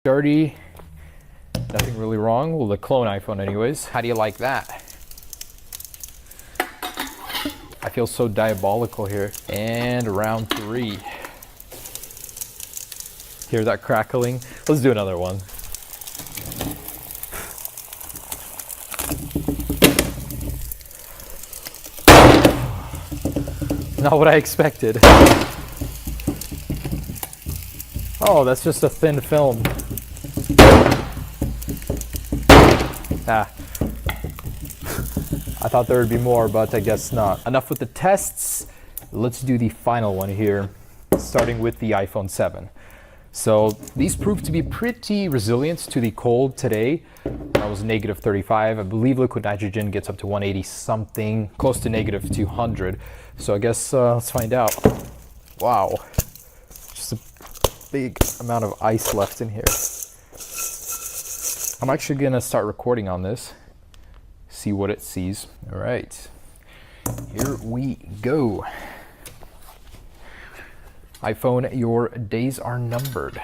Dirty. Nothing really wrong. Well, the clone iPhone anyways. How do you like that? I feel so diabolical here. And round 3. Hear that crackling? Let's do another one. Not what I expected. Oh, that's just a thin film. Ah. I thought there would be more, but I guess not. Enough with the tests. Let's do the final one here, starting with the iPhone 7. So these proved to be pretty resilient to the cold today. That was negative 35. I believe liquid nitrogen gets up to 180 something, close to negative 200. So I guess let's find out. Wow, just a big amount of ice left in here. I'm actually gonna start recording on this, see what it sees. All right, here we go. iPhone, your days are numbered.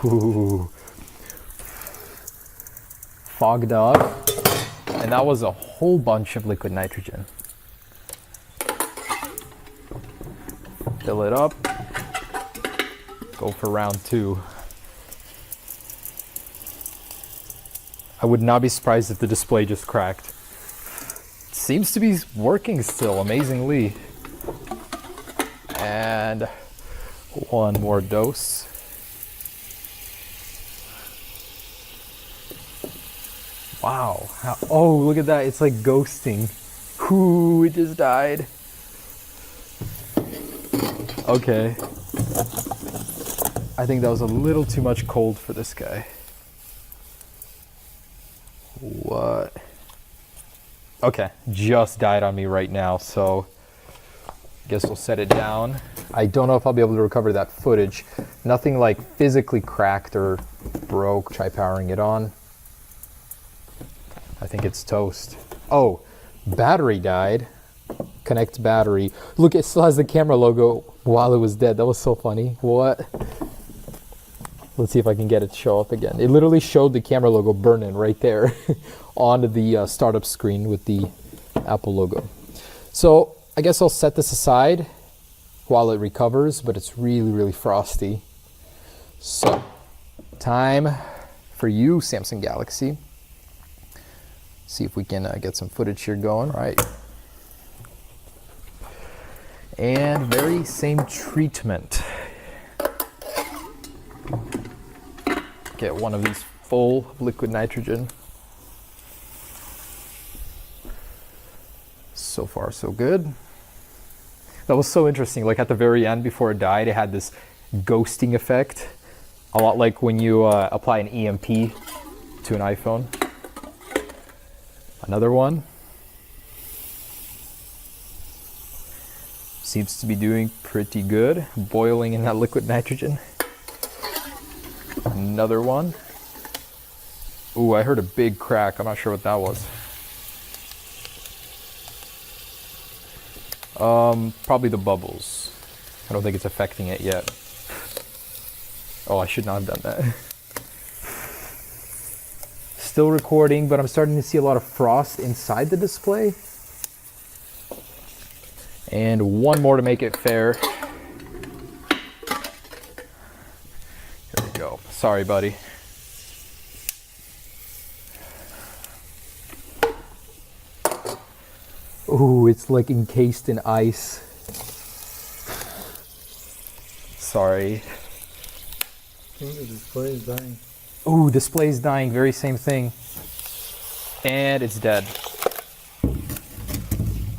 Ooh. Fogged up, and that was a whole bunch of liquid nitrogen. Fill it up. Go for round 2. I would not be surprised if the display just cracked. It seems to be working still, amazingly. And one more dose. Wow. Oh, look at that. It's like ghosting. Ooh, it just died. Okay. I think that was a little too much cold for this guy. What? Okay, just died on me right now, so I guess we'll set it down. I don't know if I'll be able to recover that footage. Nothing like physically cracked or broke. Try powering it on. I think it's toast. Oh, battery died. Connect battery. Look, it still has the camera logo while it was dead. That was so funny. What? Let's see if I can get it to show up again. It literally showed the camera logo burning right there on the startup screen with the Apple logo. So I guess I'll set this aside while it recovers, but it's really, really frosty. So time for you, Samsung Galaxy. See if we can get some footage here going. All right. And very same treatment. Get one of these full of liquid nitrogen. So far, so good. That was so interesting. Like at the very end, before it died, it had this ghosting effect. A lot like when you apply an EMP to an iPhone. Another one. Seems to be doing pretty good. Boiling in that liquid nitrogen. Another one. Ooh, I heard a big crack. I'm not sure what that was. Probably the bubbles. I don't think it's affecting it yet. Oh, I should not have done that. Still recording, but I'm starting to see a lot of frost inside the display. And one more to make it fair. Here we go. Sorry, buddy. Ooh, it's like encased in ice. Sorry. I think the display is dying. Ooh, display is dying. Very same thing. And it's dead.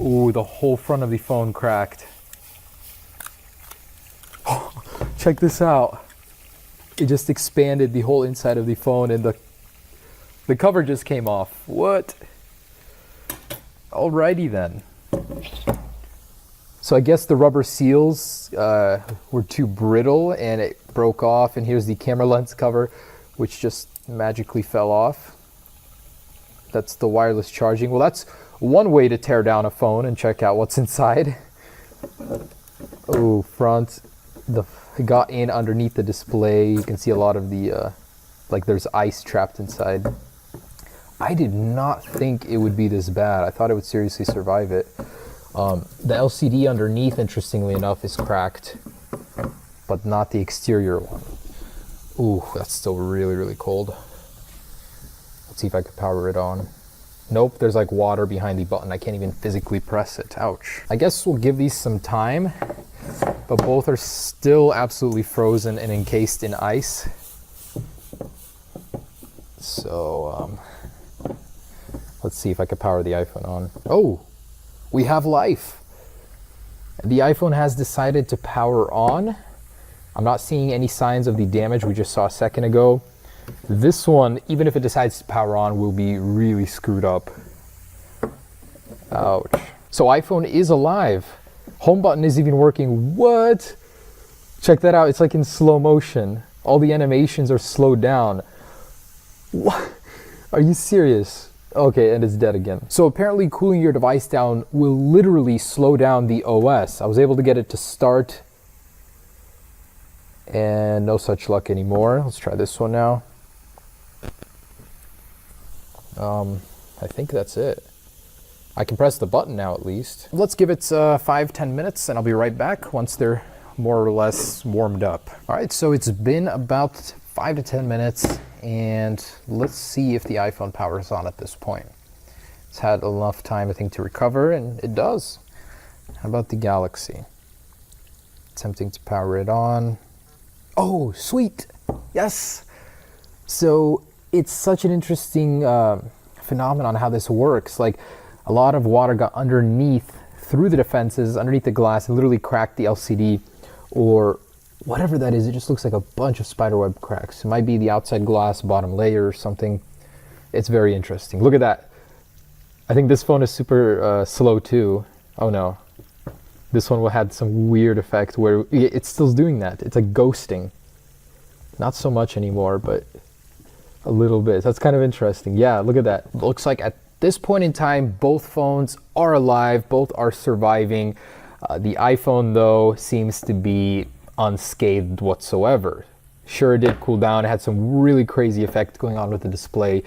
Ooh, the whole front of the phone cracked. Oh, check this out. It just expanded the whole inside of the phone and the cover just came off. What? Alrighty then. So I guess the rubber seals were too brittle and it broke off, and here's the camera lens cover which just magically fell off. That's the wireless charging. Well, that's one way to tear down a phone and check out what's inside. Oh, front. It got in underneath the display. You can see a lot of the, like there's ice trapped inside. I did not think it would be this bad. I thought it would seriously survive it. The LCD underneath, interestingly enough, is cracked, but not the exterior one. Ooh, that's still really, really cold. Let's see if I can power it on. Nope, there's like water behind the button. I can't even physically press it. Ouch. I guess we'll give these some time, but both are still absolutely frozen and encased in ice. So, let's see if I can power the iPhone on. Oh, we have life. The iPhone has decided to power on. I'm not seeing any signs of the damage we just saw a second ago. This one, even if it decides to power on, will be really screwed up. Ouch. So iPhone is alive. Home button is even working. What? Check that out. It's like in slow motion. All the animations are slowed down. What? Are you serious? Okay, and it's dead again. So apparently cooling your device down will literally slow down the OS. I was able to get it to start, and no such luck anymore. Let's try this one now. I think that's it. I can press the button now at least. Let's give it 5-10 minutes and I'll be right back once they're more or less warmed up. All right, so it's been about 5 to 10 minutes and let's see if the iPhone powers on at this point. It's had enough time, I think, to recover, and it does. How about the Galaxy? Attempting to power it on. Oh, sweet. Yes. So it's such an interesting phenomenon how this works. Like, a lot of water got underneath, through the defenses, underneath the glass, and literally cracked the LCD, or whatever that is. It just looks like a bunch of spiderweb cracks. It might be the outside glass bottom layer or something. It's very interesting. Look at that. I think this phone is super slow too. Oh no. This one will have some weird effect where it's still doing that. It's like ghosting. Not so much anymore, but a little bit. That's kind of interesting. Yeah, look at that. Looks like at this point in time, both phones are alive, both are surviving. The iPhone, though, seems to be unscathed whatsoever. Sure, it did cool down. It had some really crazy effect going on with the display,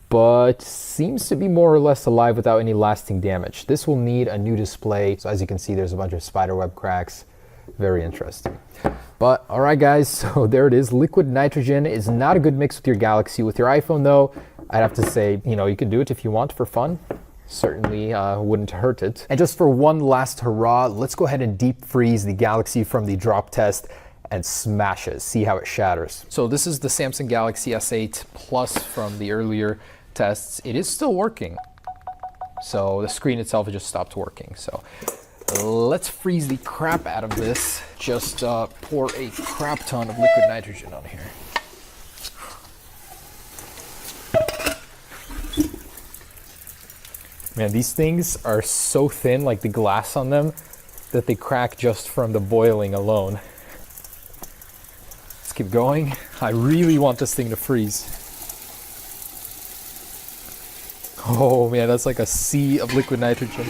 but seems to be more or less alive without any lasting damage. This will need a new display. So as you can see, there's a bunch of spiderweb cracks. Very interesting. But all right, guys, so there it is. Liquid nitrogen is not a good mix with your Galaxy. With your iPhone, though, I'd have to say, you know, you can do it if you want for fun. Certainly wouldn't hurt it. And just for one last hurrah, let's go ahead and deep freeze the Galaxy from the drop test and smash it, see how it shatters. So this is the Samsung Galaxy S8 Plus from the earlier tests. It is still working. So the screen itself just stopped working. So let's freeze the crap out of this. Just pour a crap ton of liquid nitrogen on here. Man, these things are so thin, like the glass on them, that they crack just from the boiling alone. Let's keep going. I really want this thing to freeze. Oh man, that's like a sea of liquid nitrogen.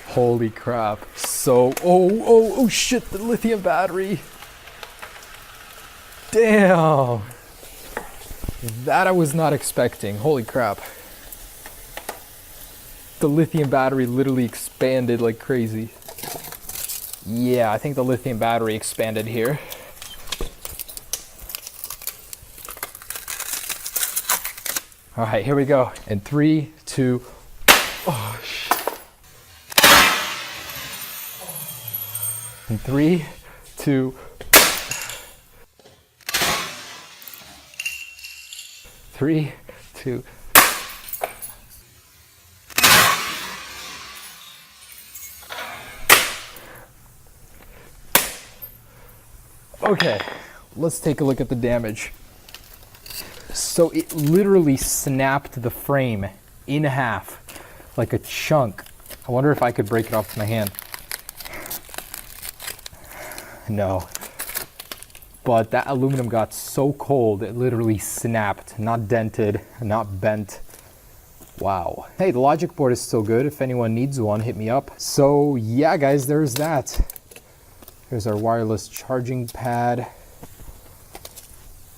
Holy crap. So, oh shit, the lithium battery. Damn. That I was not expecting. Holy crap. The lithium battery literally expanded like crazy. Yeah, I think the lithium battery expanded here. All right, here we go. In 3, 2, oh shit. In 3, 2, 3, 2. Okay, let's take a look at the damage. So it literally snapped the frame in half, like a chunk. I wonder if I could break it off with my hand. No. But that aluminum got so cold, it literally snapped, not dented, not bent. Wow. Hey, the logic board is still good. If anyone needs one, hit me up. So yeah, guys, there's that. Here's our wireless charging pad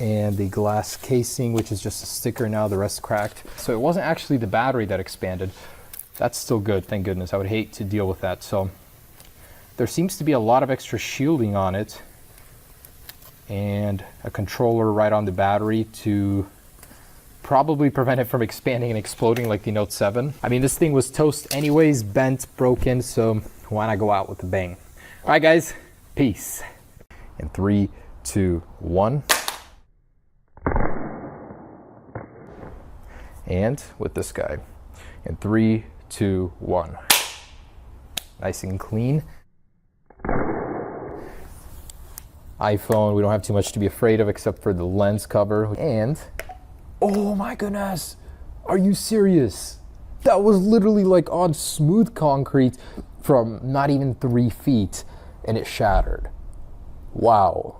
and the glass casing, which is just a sticker now, the rest cracked. So it wasn't actually the battery that expanded. That's still good, thank goodness. I would hate to deal with that. So there seems to be a lot of extra shielding on it and a controller right on the battery to probably prevent it from expanding and exploding like the Note 7. I mean, this thing was toast anyways, bent, broken, so why not go out with a bang? All right, guys, peace. In 3, 2, 1. And with this guy. In 3, 2, 1. Nice and clean. iPhone, we don't have too much to be afraid of except for the lens cover. And, oh my goodness, are you serious? That was literally like on smooth concrete from not even 3 feet and it shattered. Wow.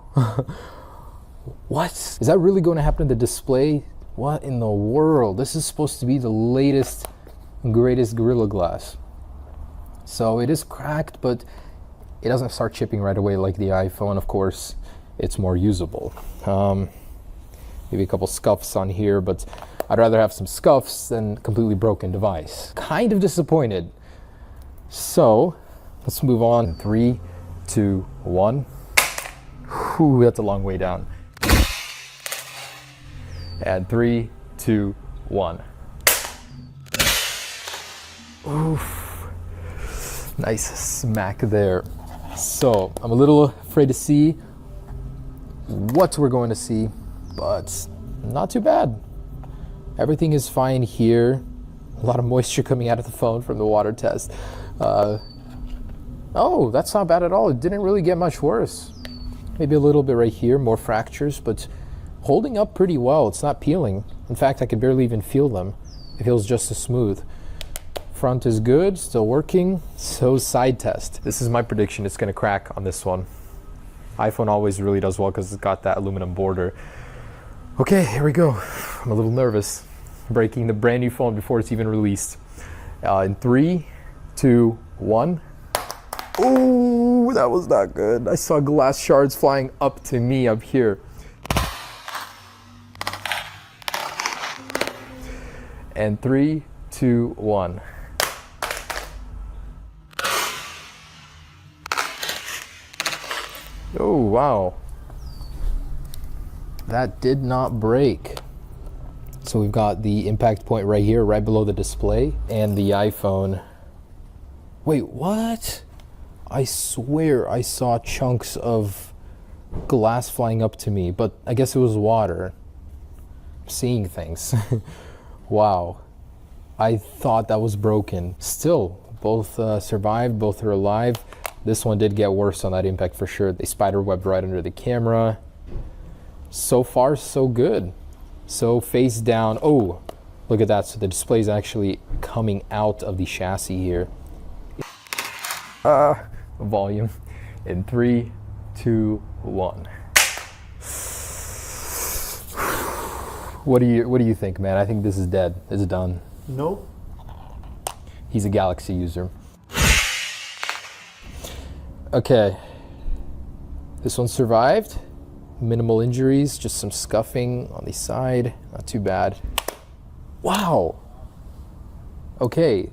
What? Is that really going to happen to the display? What in the world? This is supposed to be the latest and greatest Gorilla Glass. So it is cracked, but it doesn't start chipping right away like the iPhone. Of course, it's more usable. Maybe a couple scuffs on here, but I'd rather have some scuffs than completely broken device. Kind of disappointed. So let's move on. 3, 2, 1. Whew, that's a long way down. And 3, 2, 1. Oof. Nice smack there. So I'm a little afraid to see what we're going to see, but not too bad. Everything is fine here. A lot of moisture coming out of the phone from the water test. Oh, that's not bad at all. It didn't really get much worse. Maybe a little bit right here, more fractures, but holding up pretty well. It's not peeling. In fact, I could barely even feel them. It feels just as smooth. Front is good, still working. So side test. This is my prediction. It's gonna crack on this one. iPhone always really does well because it's got that aluminum border. Okay, here we go. I'm a little nervous. Breaking the brand new phone before it's even released. In 3, 2, 1. Oh, that was not good. I saw glass shards flying up to me up here. And 3, 2, 1. Oh, wow. That did not break. So we've got the impact point right here, right below the display, and the iPhone. Wait, what? I swear I saw chunks of glass flying up to me, but I guess it was water. I'm seeing things. Wow. I thought that was broken. Still, both survived, both are alive. This one did get worse on that impact for sure. They spiderwebbed right under the camera. So far, so good. So face down. Oh, look at that. So the display is actually coming out of the chassis here. Volume in 3, 2, 1. What do you think, man? I think this is dead. It's done. Nope. He's a Galaxy user. Okay. This one survived. Minimal injuries, just some scuffing on the side. Not too bad. Wow. Okay.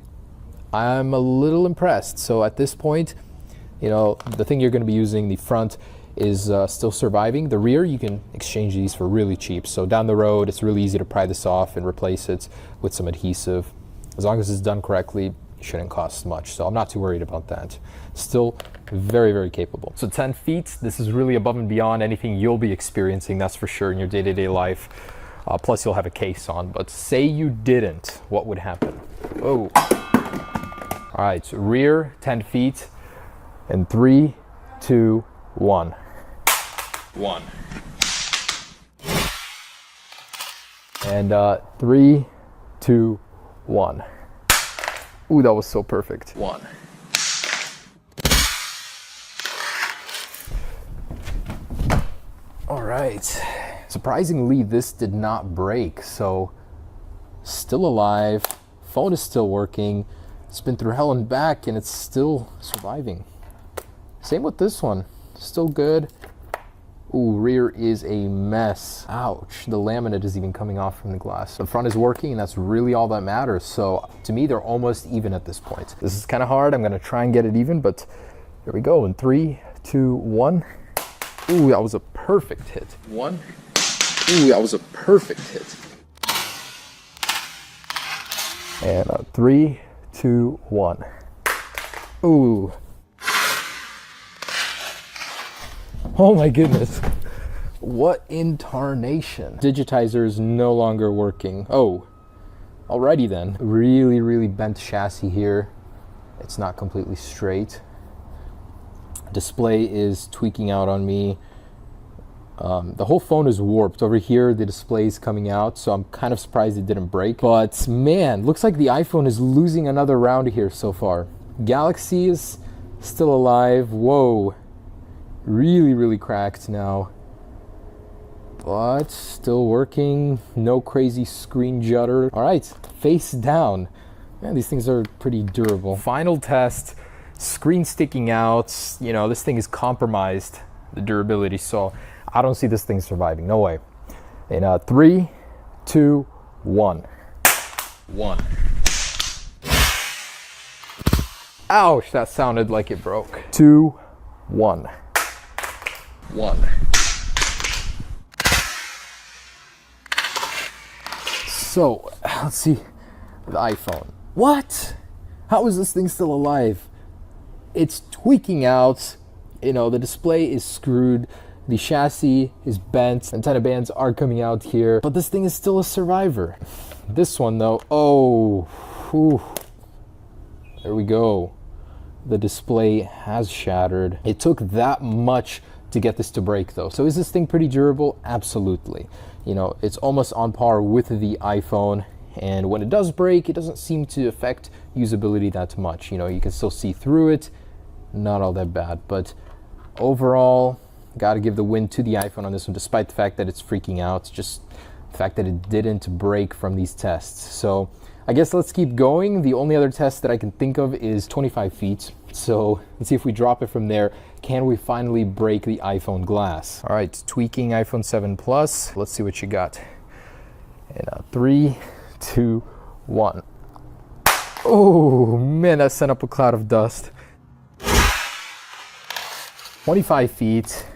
I'm a little impressed. So at this point, you know, the thing you're going to be using, the front, is still surviving. The rear, you can exchange these for really cheap. So down the road, it's really easy to pry this off and replace it with some adhesive. As long as it's done correctly, it shouldn't cost much. So I'm not too worried about that. Still very, very capable. So 10 feet, this is really above and beyond anything you'll be experiencing, that's for sure, in your day-to-day life. Plus you'll have a case on, but say you didn't, what would happen? Oh. All right, so rear, 10 feet, and 3, 2, 1. 1. And 3, 2, 1. Ooh, that was so perfect. 1. All right. Surprisingly, this did not break, so still alive, Phone is still working. It's been through hell and back, and it's still surviving. Same with this one. Still good. Ooh, rear is a mess. Ouch. The laminate is even coming off from the glass. The front is working, and that's really all that matters. So to me, they're almost even at this point. This is kind of hard. I'm going to try and get it even, but here we go. In 3, 2, 1. Ooh, that was a perfect hit. 1. Ooh, that was a perfect hit. And 3, 2, 1. Ooh. Oh my goodness. What in tarnation? Digitizer is no longer working. Oh, alrighty then. Really, really bent chassis here. It's not completely straight. Display is tweaking out on me. The whole phone is warped. Over here, the display is coming out, so I'm kind of surprised it didn't break. But man, looks like the iPhone is losing another round here so far. Galaxy is still alive. Whoa. Really, really cracked now. But still working. No crazy screen judder. All right, face down. Man, these things are pretty durable. Final test. Screen sticking out. You know, this thing is compromised, the durability, so I don't see this thing surviving. No way. In 3, 2, 1. 1. Ouch, that sounded like it broke. 2, 1. 1. So, let's see the iPhone. What? How is this thing still alive? It's tweaking out. You know, the display is screwed. The chassis is bent. Antenna bands are coming out here. But this thing is still a survivor. This one, though, oh. Whew. There we go. The display has shattered. It took that much to get this to break, though. So is this thing pretty durable? Absolutely. You know, it's almost on par with the iPhone, and when it does break, it doesn't seem to affect usability that much. You know, you can still see through it. Not all that bad, but overall, gotta give the win to the iPhone on this one, despite the fact that it's freaking out. Just the fact that it didn't break from these tests. So I guess let's keep going. The only other test that I can think of is 25 feet. So let's see if we drop it from there. Can we finally break the iPhone glass? All right, tweaking iPhone 7 Plus. Let's see what you got. And 3, 2, 1. Oh man, that sent up a cloud of dust. 25 feet,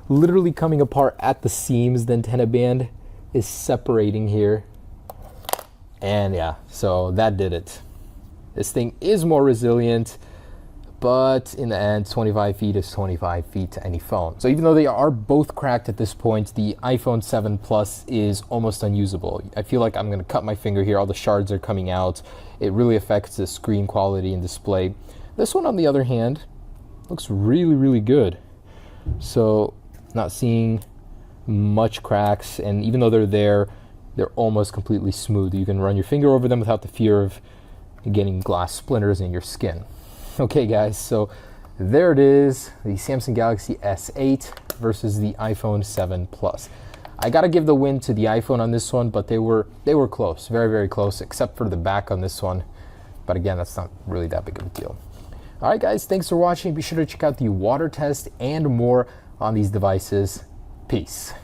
literally coming apart at the seams. The antenna band is separating here. And yeah, so that did it. This thing is more resilient, but in the end, 25 feet is 25 feet to any phone. So even though they are both cracked at this point, the iPhone 7 Plus is almost unusable. I feel like I'm gonna cut my finger here. All the shards are coming out. It really affects the screen quality and display. This one, on the other hand, looks really, really good. So not seeing much cracks, and even though they're almost completely smooth. You can run your finger over them without the fear of getting glass splinters in your skin. Okay guys, so there it is, the Samsung Galaxy S8 versus the iPhone 7 Plus. I gotta give the win to the iPhone on this one, but they were close, very, very close, except for the back on this one. But again, that's not really that big of a deal. All right guys, thanks for watching. Be sure to check out the water test and more on these devices. Peace.